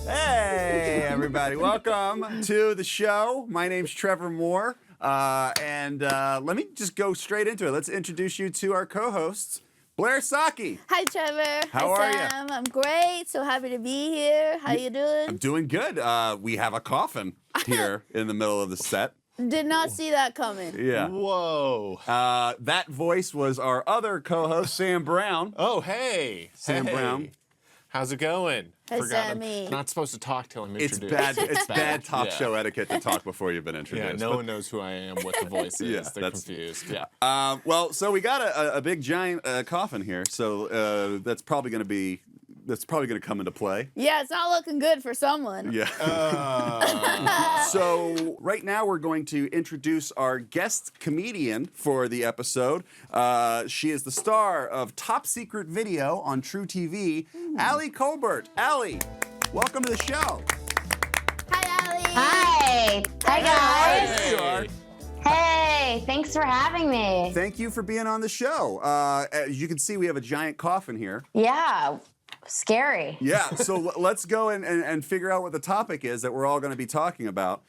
Hey, everybody. Welcome to the show. My name's Trevor Moore. And let me just go straight into it. Let's introduce you to our co-hosts, Blair Socci. Hi, Trevor. How are you? I'm great. So happy to be here. How you doing? I'm doing good. We have a coffin here in the middle of the set. Did not see that coming. Yeah. Whoa. That voice was our other co-host, Sam Brown. Oh, hey. Sam Brown. How's it going? Hey, Forgot Sammy. I'm not supposed to talk till I'm It's introduced. bad. It's bad talk Yeah. show etiquette to talk before you've been Yeah, introduced. no one knows who I am, what the voice is. Yeah, They're that's- confused. Yeah. Well, so we got a big giant coffin here, so that's probably going to come into play. Yeah, it's not looking good for someone. Yeah. So right now we're going to introduce our guest comedian for the episode. She is the star of Top Secret Video on True TV, Allie Kolbert. Allie, welcome to the show. Hi, Allie. Hi. Hi, guys. There you are. Hey, thanks for having me. Thank you for being on the show. As you can see, we have a giant coffin here. Yeah, scary. Yeah, so let's go and figure out what the topic is that we're all going to be talking about.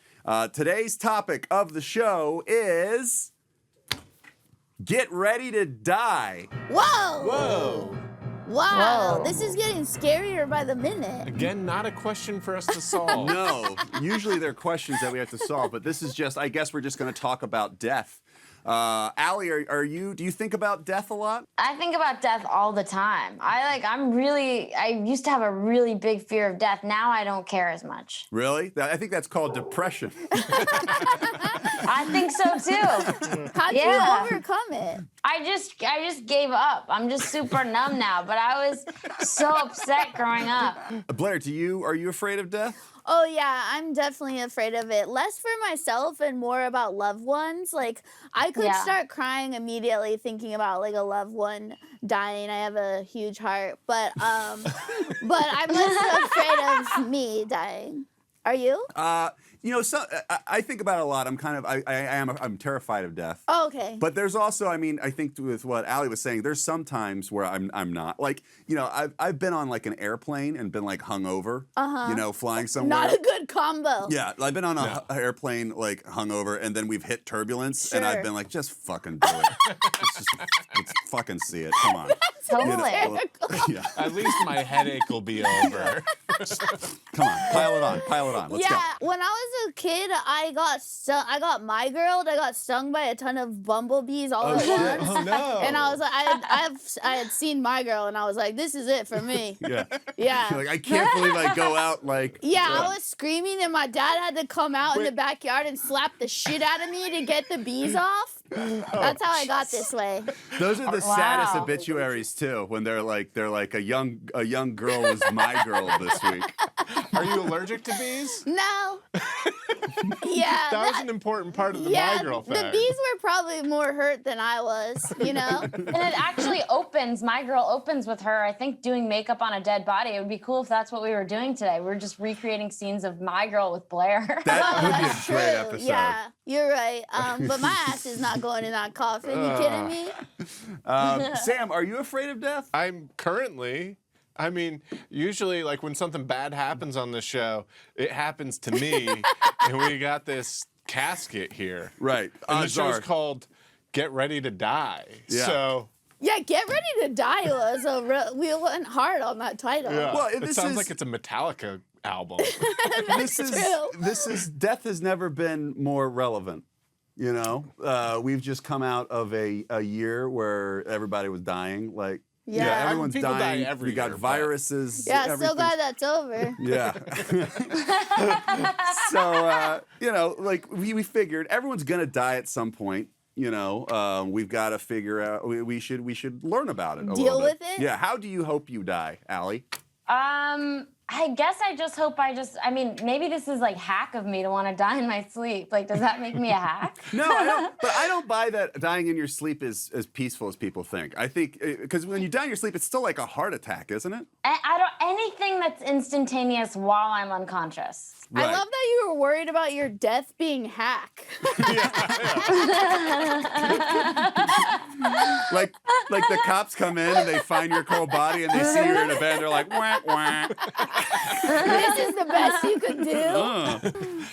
Today's topic of the show is Get Ready to Die. Whoa. Whoa. Wow. Whoa. This is getting scarier by the minute. Again, not a question for us to solve. No, usually there are questions that we have to solve, but this is just, I guess we're just going to talk about death. Allie, do you think about death a lot? I think about death all the time. I used to have a really big fear of death. Now I don't care as much. Really? I think that's called depression. I think so too. How'd Yeah. you overcome it? I just gave up. I'm just super numb now, but I was so upset growing up. Blair, are you afraid of death? Oh, yeah, I'm definitely afraid of it. Less for myself and more about loved ones. Like, I could Yeah. start crying immediately thinking about, like, a loved one dying. I have a huge heart. But I'm less afraid of me dying. Are you? I think about it a lot. I'm terrified of death. Oh, okay. But there's also, I think with what Allie was saying, there's some times where I'm not. Like, I've been on like an airplane and been like hungover, flying somewhere. Not a good combo. Yeah, I've been on an airplane like hungover, and then we've hit turbulence, and I've Sure. been like, just fucking do it. let's fucking see it. Come on. Totally. Yeah. At least my headache will be over. Come on, pile it on. Let's go. When I was a kid, I got my-girled. I got stung by a ton of bumblebees all at once. Oh, no. And I was like, I had seen my girl, and I was like, this is it for me. Yeah. Yeah. You're like, I can't believe I go out like. Yeah, I was screaming, and my dad had to come out in the backyard and slap the shit out of me to get the bees off. That's how I got this way. Those are the saddest Wow. obituaries too. When they're like a young girl was my girl this week. Are you allergic to bees? No. Yeah. That was an important part of the yeah, My Girl the fact. bees were probably more hurt than I was, And it actually opens, My Girl opens with her, I think, doing makeup on a dead body. It would be cool if that's what we were doing today. We were just recreating scenes of My Girl with Blair. That would be a That's great true. episode. Yeah, you're right. But my ass is not going in that coffin. You kidding me? Sam, are you afraid of death? I'm currently. Usually, like when something bad happens on this show, it happens to me, and we got this casket here. Right. And the Odds show's are. called Get Ready to Die. Yeah. So, Yeah, Get Ready to Die was we went hard on that title. yeah. Well, it this sounds is- like it's a Metallica album. This is death has never been more relevant. We've just come out of a year where everybody was dying. Like, Yeah. everyone's People die dying. every We got year, but- viruses. Yeah, so everything's- glad that's over. Yeah. So, like we figured everyone's gonna die at some point. We've got to figure out. We should learn about it. Deal with it? Yeah. How do you hope you die, Allie? I guess I just hope maybe this is like hack of me to want to die in my sleep. Like, does that make me a hack? No, I don't. But I don't buy that dying in your sleep is as peaceful as people think. I think because when you die in your sleep, it's still like a heart attack, isn't it? Anything that's instantaneous while I'm unconscious. I Right. love that you were worried about your death being hack. Like Like the cops come in and they find your cold body and they see you're in a bed. They're like, wah, wah. This is the best you could do.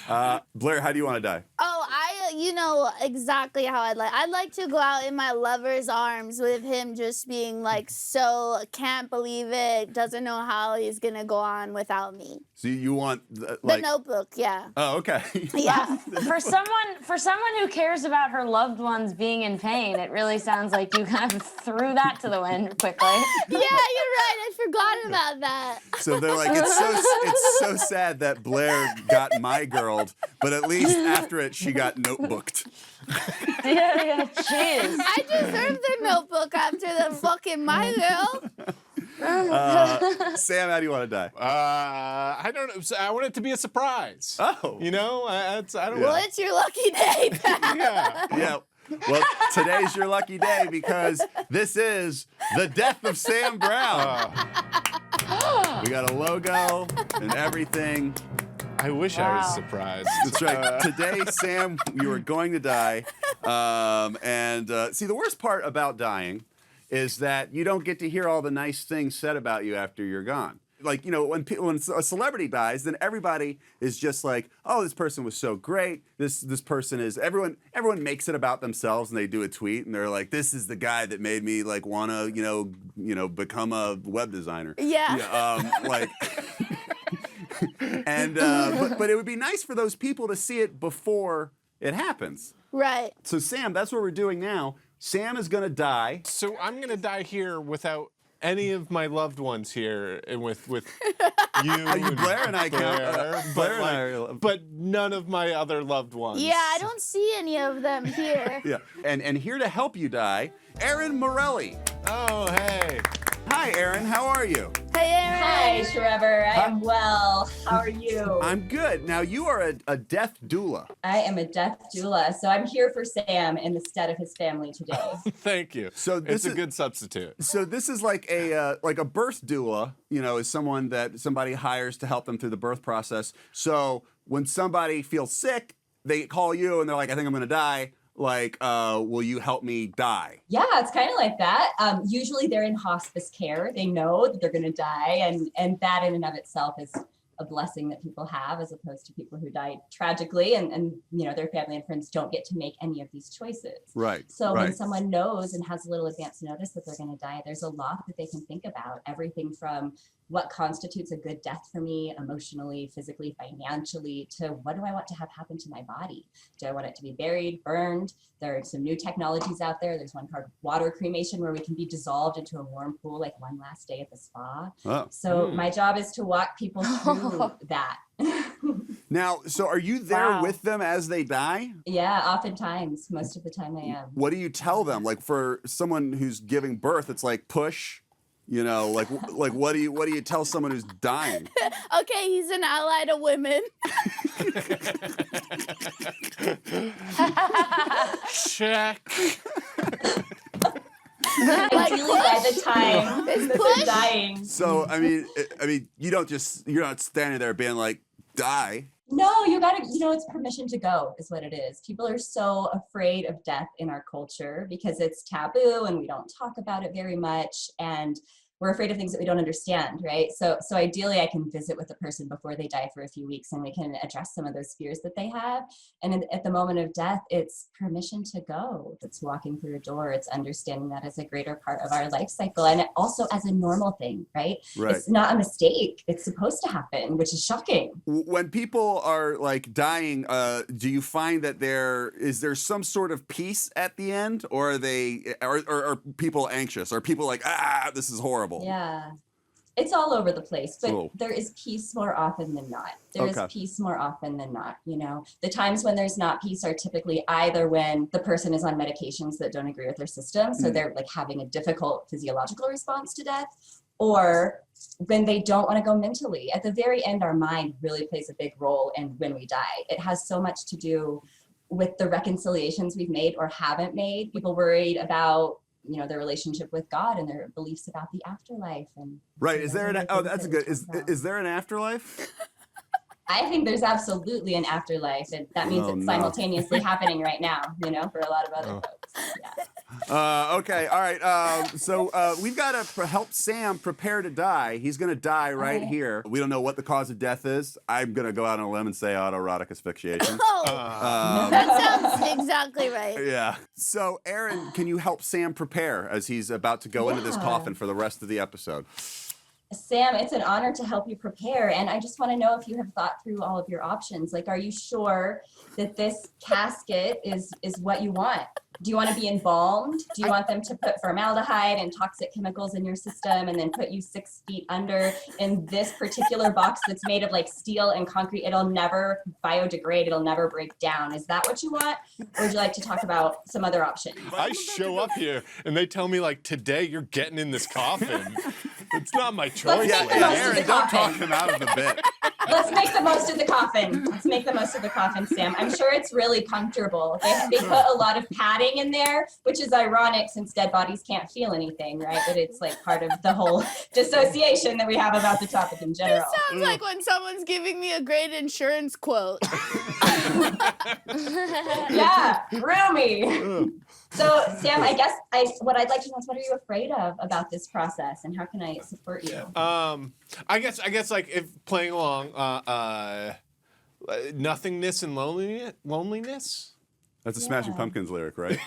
Blair, how do you want to die? Oh, you know exactly how I'd like. I'd like to go out in my lover's arms with him just being like, so can't believe it, doesn't know how he's gonna go on without me. So you want The Notebook, yeah. Oh, okay. Yeah. For someone who cares about her loved ones being in pain, it really sounds like you kind of threw that to the wind quickly. Yeah, you're right. I forgot about that. So they're like, it's so sad that Blair got my girled, but at least after it, she got notebooked. Yeah, jeez. I deserve the Notebook after the fucking My Girl. Sam, how do you want to die? I don't know. I want it to be a surprise. Oh. You know, I don't Well, it's your lucky day, pal. Yeah. Yeah. Well, today's your lucky day because this is the death of Sam Brown. We got a logo and everything. I wish I was surprised. That's right. Today, Sam, you are going to die. See, the worst part about dying is that you don't get to hear all the nice things said about you after you're gone. Like, you know, when a celebrity dies, then everybody is just like, oh, this person was so great. This person is, everyone makes it about themselves and they do a tweet and they're like, this is the guy that made me like want to, you know, become a web designer. Yeah. Like, and but it would be nice for those people to see it before it happens. Right. So Sam, that's what we're doing now. Sam is gonna die. So I'm gonna die here without any of my loved ones here, and with you. Blair and I count. Blair and I are, but none of my other loved ones. Yeah, I don't see any of them here. Yeah, and here to help you die, Erin Merelli. Oh, hey. Hi, Erin. How are you? Hey, Erin. Hi, Trevor. I am well. How are you? I'm good. Now, you are a death doula. I am a death doula, so I'm here for Sam in the stead of his family today. Thank you. So it's a good substitute. So this is like a birth doula. You know, is someone that somebody hires to help them through the birth process. So when somebody feels sick, they call you and they're like, "I think I'm going to die. Like, will you help me die?" Yeah, it's kind of like that. Usually they're in hospice care. They know that they're going to die, and that in and of itself is a blessing that people have, as opposed to people who die tragically and you know, their family and friends don't get to make any of these choices. Right. So when someone knows and has a little advance notice that they're going to die, there's a lot that they can think about. Everything from what constitutes a good death for me, emotionally, physically, financially, to what do I want to have happen to my body? Do I want it to be buried, burned? There are some new technologies out there. There's one called water cremation, where we can be dissolved into a warm pool, like one last day at the spa. Oh. So my job is to walk people through that. Now, so are you there with them as they die? Yeah, oftentimes. Most of the time I am. What do you tell them? Like, for someone who's giving birth, it's like push. You know, like what do you tell someone who's dying? Okay, he's an ally to women. Check. Ideally, by the time It's that push. they're dying. So I mean, you're not standing there being like, die. No, you gotta, you know, it's permission to go is what it is. People are so afraid of death in our culture because it's taboo and we don't talk about it very much. And we're afraid of things that we don't understand, right? So ideally I can visit with a person before they die for a few weeks and we can address some of those fears that they have. And at the moment of death, it's permission to go. It's walking through a door. It's understanding that as a greater part of our life cycle and also as a normal thing, right? Right. It's not a mistake. It's supposed to happen, which is shocking. When people are like dying, do you find that is there some sort of peace at the end, or are people anxious? Are people like, this is horrible? Yeah. It's all over the place, but Cool. there is peace more often than not. There is Okay. peace more often than not, you know. The times when there's not peace are typically either when the person is on medications that don't agree with their system, so they're like having a difficult physiological response to death, or when they don't want to go mentally. At the very end, our mind really plays a big role in when we die. It has so much to do with the reconciliations we've made or haven't made. People worried about, you know, their relationship with God and their beliefs about the afterlife. And Right. Is there that's good. Is Is there an afterlife? I think there's absolutely an afterlife, and that means Oh, it's no. simultaneously happening right now, you know, for a lot of other folks. Yeah. Okay, all right. So we've got to help Sam prepare to die. He's going to die right here. We don't know what the cause of death is. I'm going to go out on a limb and say autoerotic asphyxiation. Oh, that sounds exactly right. Yeah. So, Erin, can you help Sam prepare as he's about to go into this coffin for the rest of the episode? Sam, it's an honor to help you prepare. And I just want to know if you have thought through all of your options. Like, are you sure that this casket is what you want? Do you want to be embalmed? Do you want them to put formaldehyde and toxic chemicals in your system and then put you 6 feet under in this particular box that's made of like steel and concrete? It'll never biodegrade. It'll never break down. Is that what you want? Or would you like to talk about some other options? I show up here and they tell me like, today you're getting in this coffin. It's not my choice. Let's make the most of Erin, the don't talk coffin. him out of the bit. Let's make the most of the coffin. Let's make the most of the coffin, Sam. I'm sure it's really comfortable. They put a lot of padding in there, which is ironic since dead bodies can't feel anything, right? But it's like part of the whole dissociation that we have about the topic in general. This sounds like when someone's giving me a great insurance quote. Yeah, roomy. So, Sam, I guess what I'd like to know is what are you afraid of about this process, and how can I support you? I guess like if playing along, nothingness and loneliness. That's a Smashing Pumpkins lyric, right?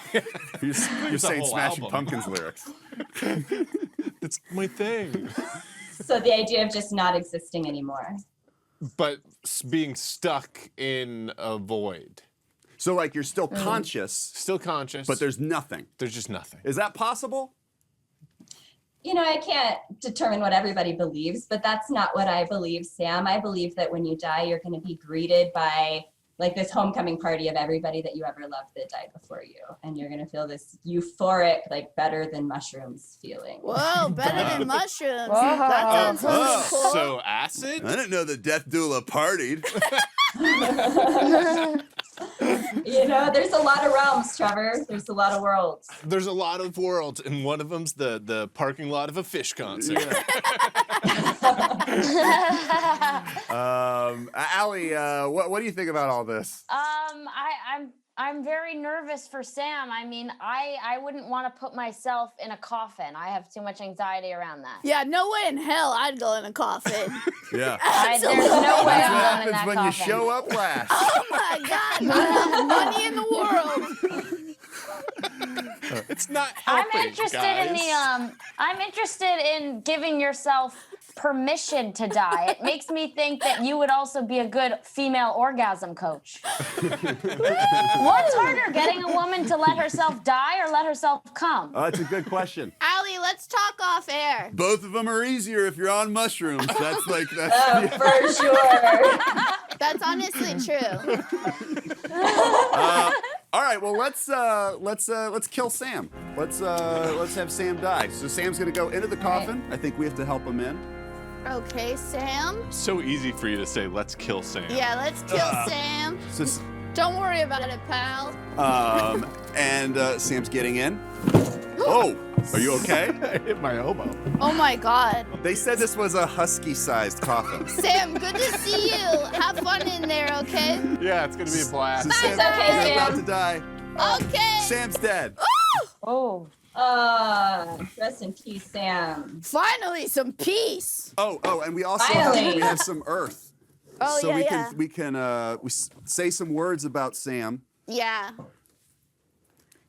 You're saying whole Smashing album. Pumpkins lyrics. That's my thing. So the idea of just not existing anymore. But being stuck in a void. So, like, you're still conscious, Still conscious. but there's nothing. there's just nothing. Is that possible? You know, I can't determine what everybody believes, but that's not what I believe, Sam. I believe that when you die, you're going to be greeted by like this homecoming party of everybody that you ever loved that died before you. And you're going to feel this euphoric, like better than mushrooms feeling. Whoa, better than mushrooms. Whoa. That sounds really cool. So acid? I didn't know the death doula partied. You know, there's a lot of realms, Trevor. There's a lot of worlds. There's a lot of worlds, and one of them's the parking lot of a Fish concert. Allie, what do you think about all this? I'm very nervous for Sam. I mean, I wouldn't want to put myself in a coffin. I have too much anxiety around that. Yeah, no way in hell I'd go in a coffin. Yeah. There's no way That's what I'm going in happens that when coffin. you show up last. Oh my God, I have money in the world. It's not I'm helping, interested guys. in the I'm interested in giving yourself permission to die. It makes me think that you would also be a good female orgasm coach. What's harder, getting a woman to let herself die or let herself come? That's a good question. Allie, let's talk off air. Both of them are easier if you're on mushrooms. That's like that's. Oh, for sure. That's honestly true. All right, well let's kill Sam. Let's have Sam die. So Sam's gonna go into the coffin. I think we have to help him in. Okay, Sam. So easy for you to say, let's kill Sam. Yeah, let's kill Sam. So, Don't worry about it, pal. and Sam's getting in. Oh, are you okay? I hit my elbow. Oh my God. They said this was a husky-sized coffin. Sam, good to see you. Have fun in there, okay? Yeah, it's gonna be a blast. So It's okay, Sam's about Sam. to die. Okay. Sam's dead. Oh. Rest in peace, Sam. Finally, some peace. Oh, and we also Finally. have some earth. Oh, So yeah, we can say some words about Sam. yeah.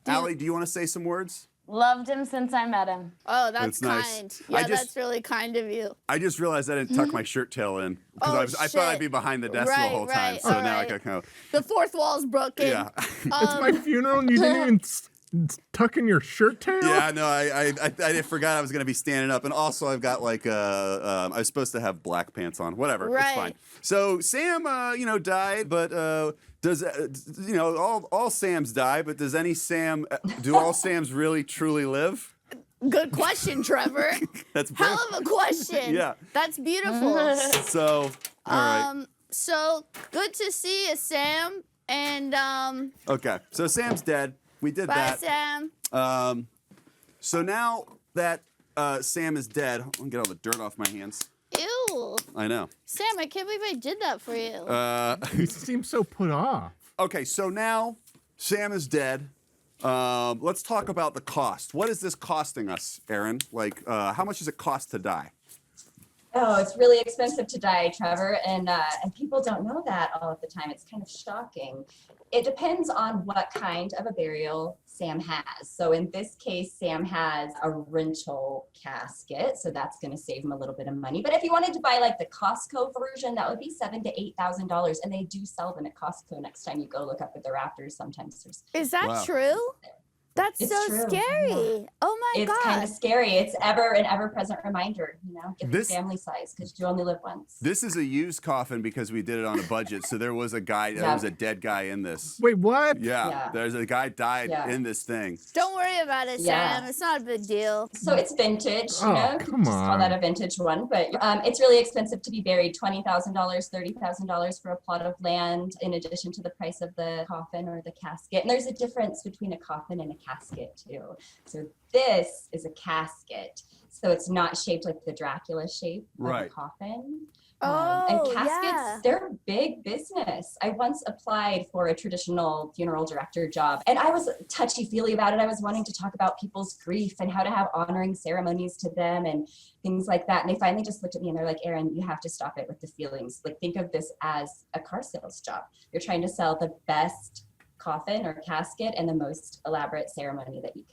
Allie, do you want to say some words? Loved him since I met him. Oh, that's That's nice. kind. I Yeah, just- that's really kind of you. I just realized I didn't tuck my shirt tail in Oh, because I thought I'd shit. be behind the desk Right, the whole time. right, So now I alright. got kind of The fourth wall's broken. yeah. My funeral and you didn't even tuck in your shirt tail? Yeah, no, I forgot I was gonna be standing up, and also I've got like I was supposed to have black pants on. Whatever, it's Right. fine. So Sam, died, but does all Sams die? But does any Sam? Do all Sams really truly live? Good question, Trevor. That's Hell of a question. Yeah. That's beautiful. So all right. So good to see you, Sam. And Okay, so Sam's dead. We did bye, that. Sam. So now that Sam is dead, I'm gonna get all the dirt off my hands. Ew. I know. Sam, I can't believe I did that for you. You seem so put off. Okay, so now Sam is dead. Let's talk about the cost. What is this costing us, Erin? Like, how much does it cost to die? Oh, it's really expensive to die, Trevor, and people don't know that all of the time. It's kind of shocking. It depends on what kind of a burial Sam has. So in this case, Sam has a rental casket, so that's going to save him a little bit of money. But if you wanted to buy like the Costco version, that would be $7,000 to $8,000, and they do sell them at Costco. Next time you go look up at the rafters, sometimes there's. Is that Wow. true? That's It's so true, scary. yeah. Oh my It's God. kind of scary. It's an ever-present reminder, get the This- family size because you only live once. This is a used coffin because we did it on a budget. So there was a guy, there was a dead guy in this. Wait, what? Yeah, Yeah. there's a guy died Yeah. in this thing. Don't worry about it, Yeah. Sam. It's not a big deal. So it's vintage, Oh, you come could just call that on. a vintage one, but it's really expensive to be buried. $20,000, $30,000 for a plot of land, in addition to the price of the coffin or the casket. And there's a difference between a coffin and a casket too. So this is a casket. So it's not shaped like the Dracula shape of Right. a coffin. Oh, And caskets, yeah. they're big business. I once applied for a traditional funeral director job, and I was touchy-feely about it. I was wanting to talk about people's grief and how to have honoring ceremonies to them and things like that. And they finally just looked at me and they're like, Erin, you have to stop it with the feelings. Like, think of this as a car sales job. You're trying to sell the best coffin or casket and the most elaborate ceremony that you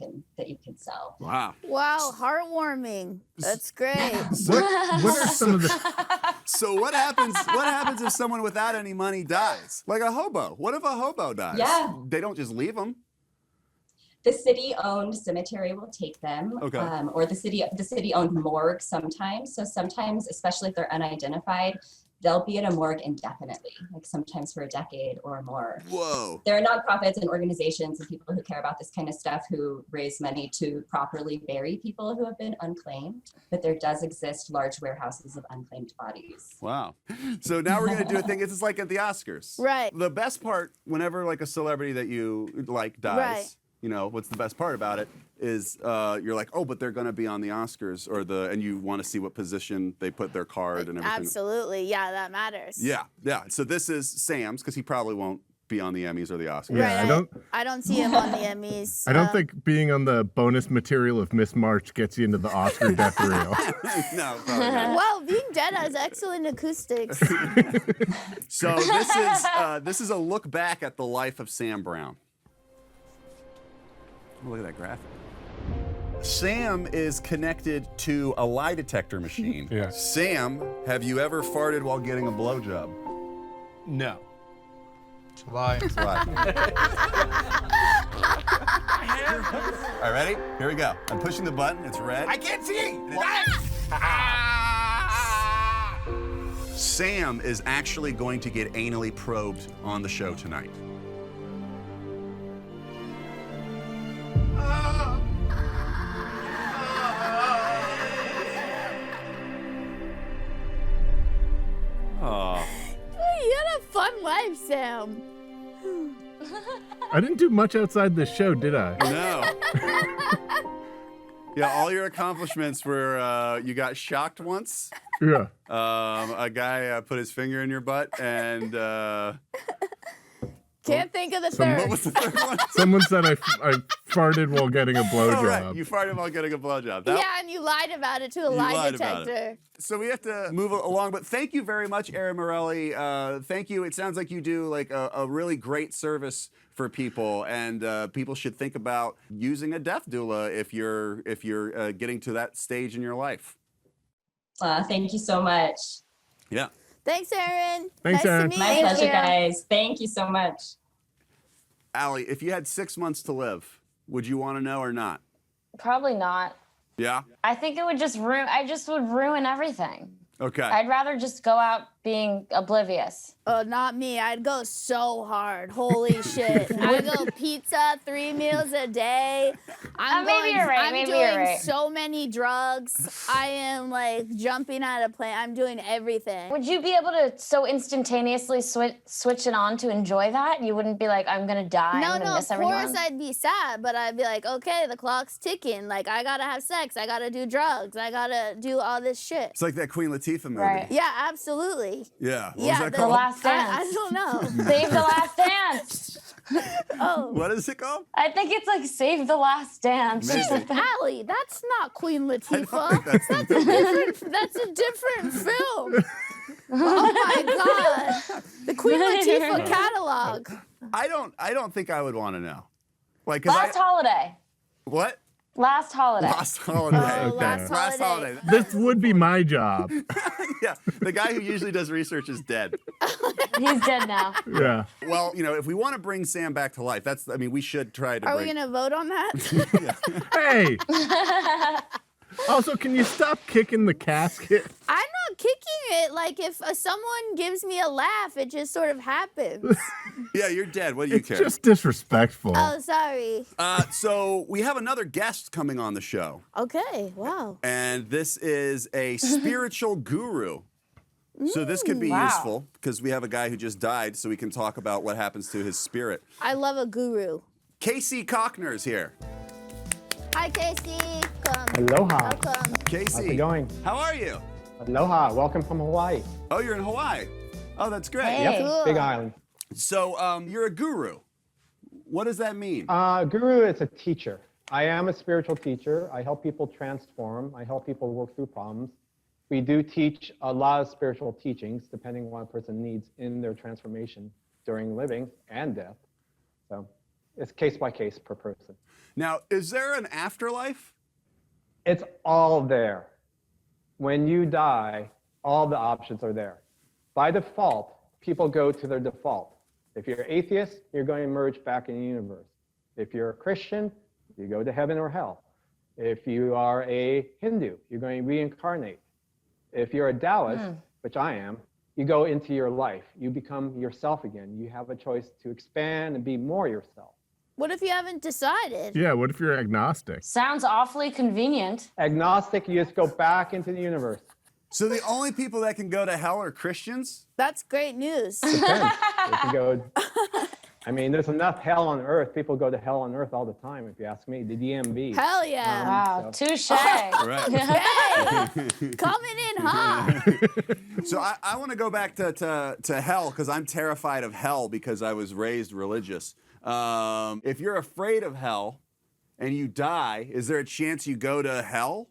can sell. Wow. Wow, heartwarming. That's great. What are some of the? So what happens? What happens if someone without any money dies? Like a hobo. What if a hobo dies? Yeah. They don't just leave them. The city-owned cemetery will take them, Okay. Or the city-owned morgue sometimes. So sometimes, especially if they're unidentified, they'll be at a morgue indefinitely, like sometimes for a decade or more. Whoa. There are nonprofits and organizations and people who care about this kind of stuff who raise money to properly bury people who have been unclaimed. But there does exist large warehouses of unclaimed bodies. Wow. So now we're gonna do a thing. It's like at the Oscars. Right. The best part, whenever like a celebrity that you like dies, Right. you know, what's the best part about it is you're like, oh, but they're gonna be on the Oscars and you want to see what position they put their card and everything. Absolutely. Yeah, that matters. Yeah, yeah. So this is Sam's because he probably won't be on the Emmys or the Oscars. Yeah, Right. I don't see him on the Emmys. I don't think being on the bonus material of Miss March gets you into the Oscar death reel. No, probably not. Wow, being dead has excellent acoustics. So this is a look back at the life of Sam Brown. Oh, look at that graphic. Sam is connected to a lie detector machine. Yeah. Sam, have you ever farted while getting a blowjob? No. July. Right. All right, ready? Here we go. I'm pushing the button. It's red. I can't see. Sam is actually going to get anally probed on the show tonight. Oh. You had a fun life, Sam. I didn't do much outside this show, did I? No. Yeah, all your accomplishments were you got shocked once. Yeah. A guy put his finger in your butt, and Can't think of the what third. was the third one? Someone said I farted while getting a blowjob. Oh, right. You farted while getting a blowjob. That- Yeah, and you lied about it to a You lie lied about it. detector. So we have to move along, but thank you very much, Erin Merelli. Thank you. It sounds like you do like a really great service for people, and people should think about using a death doula if you're getting to that stage in your life. Thank you so much. Yeah. Thanks, Erin. Thanks, nice Erin. to meet My you. pleasure, guys. Thank you so much. Allie, if you had 6 months to live, would you want to know or not? Probably not. Yeah. I think it would just ruin. I just would ruin everything. Okay. I'd rather just go out being oblivious. Oh, not me. I'd go so hard. Holy shit. I'd go pizza 3 meals a day. Maybe you're right. I'm Maybe doing you're right. so many drugs. I am like jumping out of plane. I'm doing everything. Would you be able to so instantaneously switch it on to enjoy that? You wouldn't be like, I'm gonna die. No, I'm gonna of miss everyone. course I'd be sad, but I'd be like, okay, the clock's ticking. Like, I gotta have sex. I gotta do drugs. I gotta do all this shit. It's like that Queen Latifah movie. Right. Yeah, absolutely. Sorry. Yeah. What was Yeah, that The called? Last Dance. I don't know. Save the Last Dance. Oh, What is it called? I think it's like Save the Last Dance or Maybe. something. Allie, that's not Queen I don't Latifah. think that's the movie. That's a different film. Oh my God. The Queen Latifah catalog. I don't think I would want to know. Like, 'cause Last Holiday. what? Last Holiday. Last holiday. Oh, Okay. last holiday. This would be my job. Yeah. The guy who usually does research is dead. He's dead now. Yeah. Well, if we want to bring Sam back to life, we should try to Are bring. we going to vote on that? Hey. Also, can you stop kicking the casket? I'm not kicking it. Like, if someone gives me a laugh, it just sort of happens. Yeah, you're dead. What do you It's care? just disrespectful. Oh, sorry. So we have another guest coming on the show, Okay, wow. and this is a spiritual guru. So this could be Wow. useful because we have a guy who just died, so we can talk about what happens to his spirit. I love a guru. Casey Kochner is here. Hi, Casey. Welcome. Aloha. Welcome. Casey, How's it going? how are you? Aloha. Welcome from Hawaii. Oh, you're in Hawaii. Oh, that's great. Hey. Yep. Cool. Big island. So you're a guru. What does that mean? Guru is a teacher. I am a spiritual teacher. I help people transform. I help people work through problems. We do teach a lot of spiritual teachings, depending on what a person needs in their transformation during living and death. So it's case by case per person. Now, is there an afterlife? It's all there. When you die, all the options are there. By default, people go to their default. If you're atheist, you're going to emerge back in the universe. If you're a Christian, you go to heaven or hell. If you are a Hindu, you're going to reincarnate. If you're a Taoist, which I am, you go into your life. You become yourself again. You have a choice to expand and be more yourself. What if you haven't decided? Yeah, what if you're agnostic? Sounds awfully convenient. Agnostic, you just go back into the universe. So the only people that can go to hell are Christians? That's great news. Depends. If you go, I mean, there's enough hell on earth. People go to hell on earth all the time, if you ask me. The DMV. Hell yeah. Wow, touche. Right. Hey, coming in hot. So I want to go back to hell because I'm terrified of hell because I was raised religious. If you're afraid of hell and you die, is there a chance you go to hell?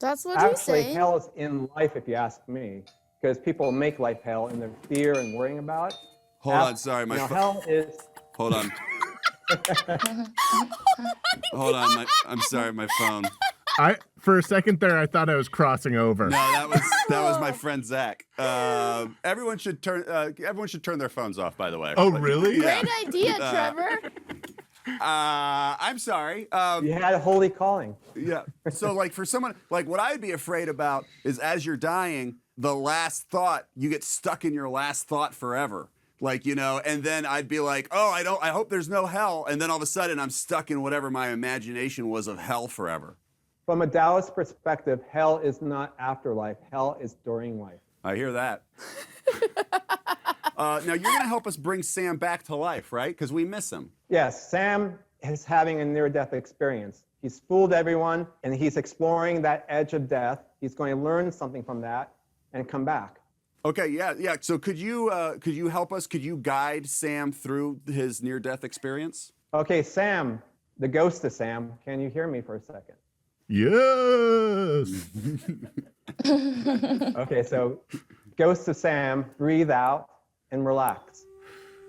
That's what he's Actually, saying. hell is in life, if you ask me, because people make life hell in their fear and worrying about it. Hold on, sorry, my hell is. Hold on. Hold on, I'm sorry, my phone. For a second there, I thought I was crossing over. No, that was my friend Zach. Everyone should turn their phones off. By the way. Oh, really? Yeah. Great idea, Trevor. I'm sorry. You had a holy calling. Yeah. So, like, for someone, like, what I'd be afraid about is as you're dying, the last thought, you get stuck in your last thought forever. Like, and then I'd be like, oh, I hope there's no hell. And then all of a sudden I'm stuck in whatever my imagination was of hell forever. From a Taoist perspective, hell is not afterlife. Hell is during life. I hear that. Now, you're going to help us bring Sam back to life, right? Because we miss him. Yes, Sam is having a near-death experience. He's fooled everyone, and he's exploring that edge of death. He's going to learn something from that and come back. Okay, yeah. So could you help us? Could you guide Sam through his near-death experience? Okay, Sam, the ghost of Sam, can you hear me for a second? Yes. Okay, so ghost of Sam, breathe out and relax.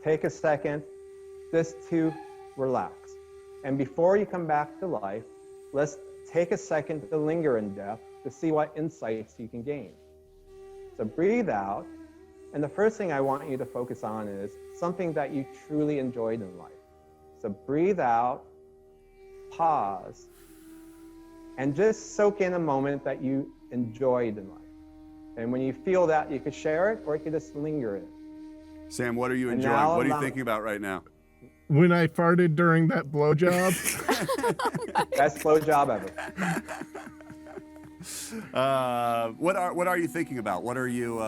Take a second just to relax. And before you come back to life, let's take a second to linger in death to see what insights you can gain. So breathe out, and the first thing I want you to focus on is something that you truly enjoyed in life. So breathe out, pause, and just soak in a moment that you enjoyed in life. And when you feel that, you could share it, or you could just linger in it. Sam, what are you And enjoying? now What are you allow- thinking about right now? When I farted during that blowjob. Best blowjob ever. What are you thinking about? What are you?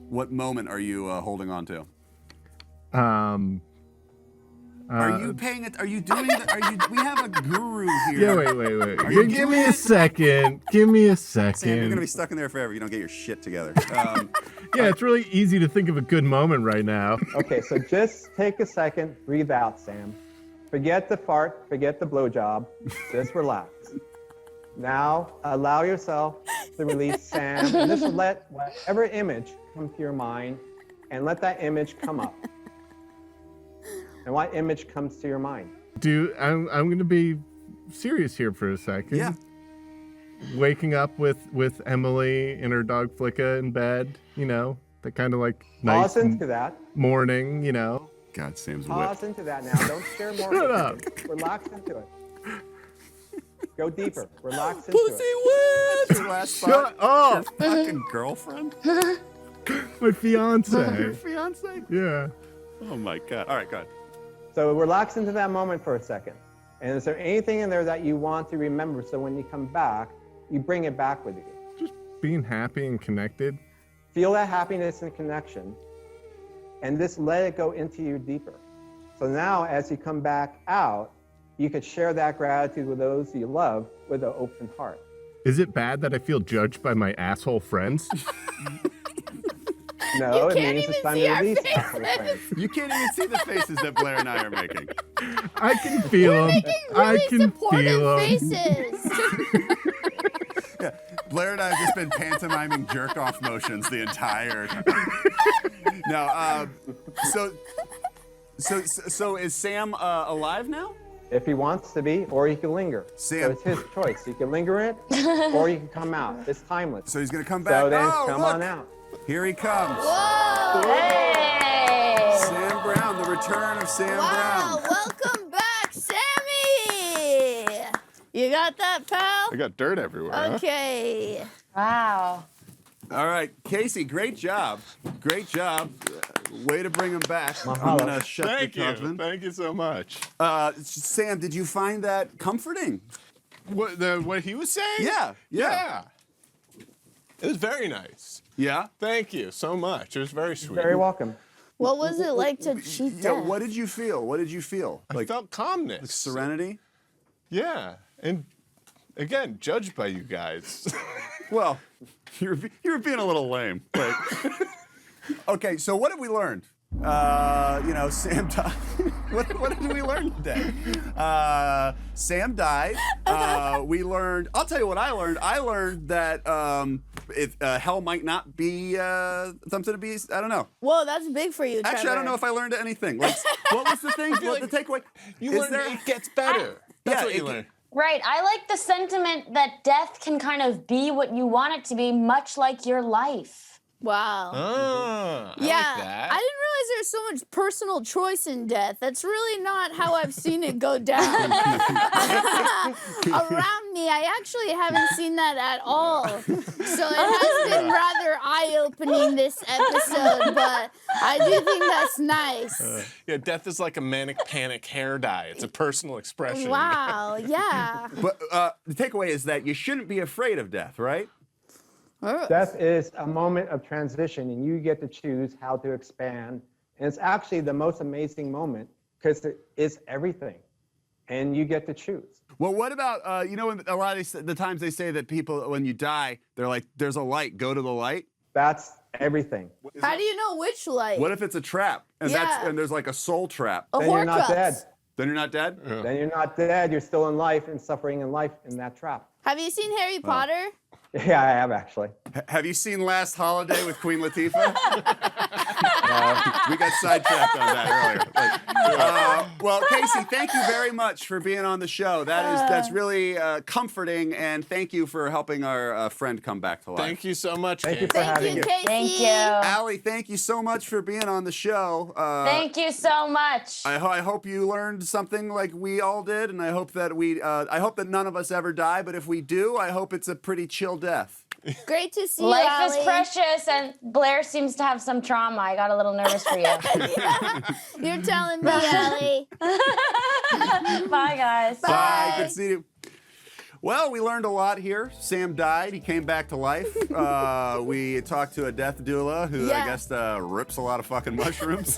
What moment are you holding on to? Are you paying it? Are you doing it? We have a guru here. Yeah, wait. you Give me doing a it? second. Give me a second. Sam, you're gonna be stuck in there forever. You don't get your shit together. Yeah, it's really easy to think of a good moment right now. Okay, so just take a second, breathe out, Sam. Forget the fart, forget the blowjob, just relax. Now, allow yourself to release Sam, and just let whatever image come to your mind, and let that image come up. And what image comes to your mind? Dude, I'm going to be serious here for a second. Yeah. Waking up with Emily and her dog Flicka in bed, you know, that kind of like nice Pause into that. morning, you know. God, Sam's whip. Pause into that now. Don't share more. Shut up. Relax into it. Go deeper. Relax into Pussy it. whip. Your last Shut thought? up! Your fucking girlfriend? My fiance. Your fiance? Yeah. Oh my God. All right, go ahead. So relax into that moment for a second. And is there anything in there that you want to remember so when you come back, you bring it back with you? Just being happy and connected. Feel that happiness and connection, and just let it go into you deeper. So now as you come back out, you could share that gratitude with those you love with an open heart. Is it bad that I feel judged by my asshole friends? No, it can't means it's even time see to our release faces. asshole friends. You can't even see the faces that Blair and I are making. I can feel them. I Really can supportive feel them. faces. Yeah. Blair and I have just been pantomiming jerk-off motions the entire time. No, so is Sam alive now? If he wants to be, or he can linger. Sam. So it's his choice. He can linger in it, or he can come out. It's timeless. So he's gonna come back. So then Oh, come look. on out. Here he comes. Whoa! Hey! Sam Brown, the return of Sam Wow! Brown. Welcome back, Sammy. You got that, pal? I got dirt everywhere. Huh? Okay. Wow. All right, Casey, great job. Great job. Way to bring him back. I'm Mahalo. gonna shut Thank the you. oven. Thank you so much. Sam, did you find that comforting? What he was saying? Yeah. It was very nice. Yeah? Thank you so much. It was very sweet. Very welcome. What was it like to cheat Yeah, death? what did you feel? What did you feel? I felt calmness. Serenity? Yeah. And again, judged by you guys. Well, you were being a little lame. Like, okay, so what have we learned? Sam died. what did we learn today? Sam died. We learned. I'll tell you what I learned. I learned that hell might not be something to be. I don't know. Whoa, that's big for you, Trevor. Actually, I don't know if I learned anything. Like, what was the thing? What the takeaway? You Is learned there- that it gets better. That's Yeah, what you it- learned. Right. I like the sentiment that death can kind of be what you want it to be, much like your life. Wow. Ah, I yeah, like that. I didn't realize there's so much personal choice in death. That's really not how I've seen it go down. Around me, I actually haven't seen that at all. So it has been rather eye-opening this episode, but I do think that's nice. Yeah, death is like a manic panic hair dye. It's a personal expression. Wow, yeah. But the takeaway is that you shouldn't be afraid of death, right? Death is a moment of transition, and you get to choose how to expand. And it's actually the most amazing moment because it is everything, and you get to choose. Well, what about when a lot of the times they say that people, when you die, they're like, "There's a light. Go to the light." That's everything. How do you know which light? What if it's a trap and Yeah. there's like a soul trap? A Then you're not Horcrux. dead. Then you're not dead. Then you're not dead. You're still in life and suffering in life in that trap. Have you seen Harry Potter? Yeah, I have actually. Have you seen Last Holiday with Queen Latifah? We got sidetracked on that earlier. Well, Casey, thank you very much for being on the show. That's really comforting, and thank you for helping our friend come back to life. Thank you so much, Thank you Kate. for Thank having you, me. Casey. Thank you. Allie, thank you so much for being on the show. Thank you so much. I hope you learned something like we all did, and I hope that I hope that none of us ever die. But if we do, I hope it's a pretty chill death. Great to see you, Life Allie. is precious, and Blair seems to have some trauma. I got a little nervous for you. You're telling me, Allie. Bye, guys. Bye. Good to see you. Well, we learned a lot here. Sam died. He came back to life. We talked to a death doula who I guess rips a lot of fucking mushrooms.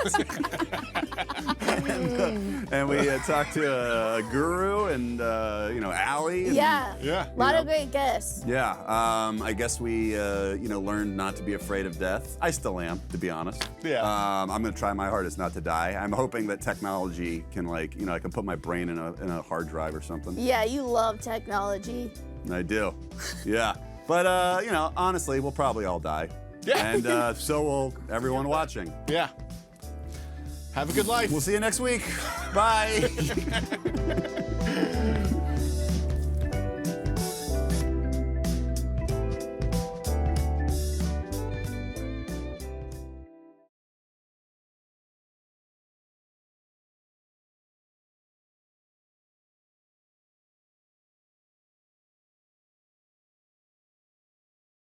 and we talked to a guru and, Allie. And, A lot of great guests. Yeah. I guess we, learned not to be afraid of death. I still am, to be honest. Yeah. I'm going to try my hardest not to die. I'm hoping that technology can, I can put my brain in a hard drive or something. Yeah, you love technology. I do. Yeah. But, honestly, we'll probably all die. Yeah. And so will everyone watching. Yeah. Have a good life. We'll see you next week. Bye.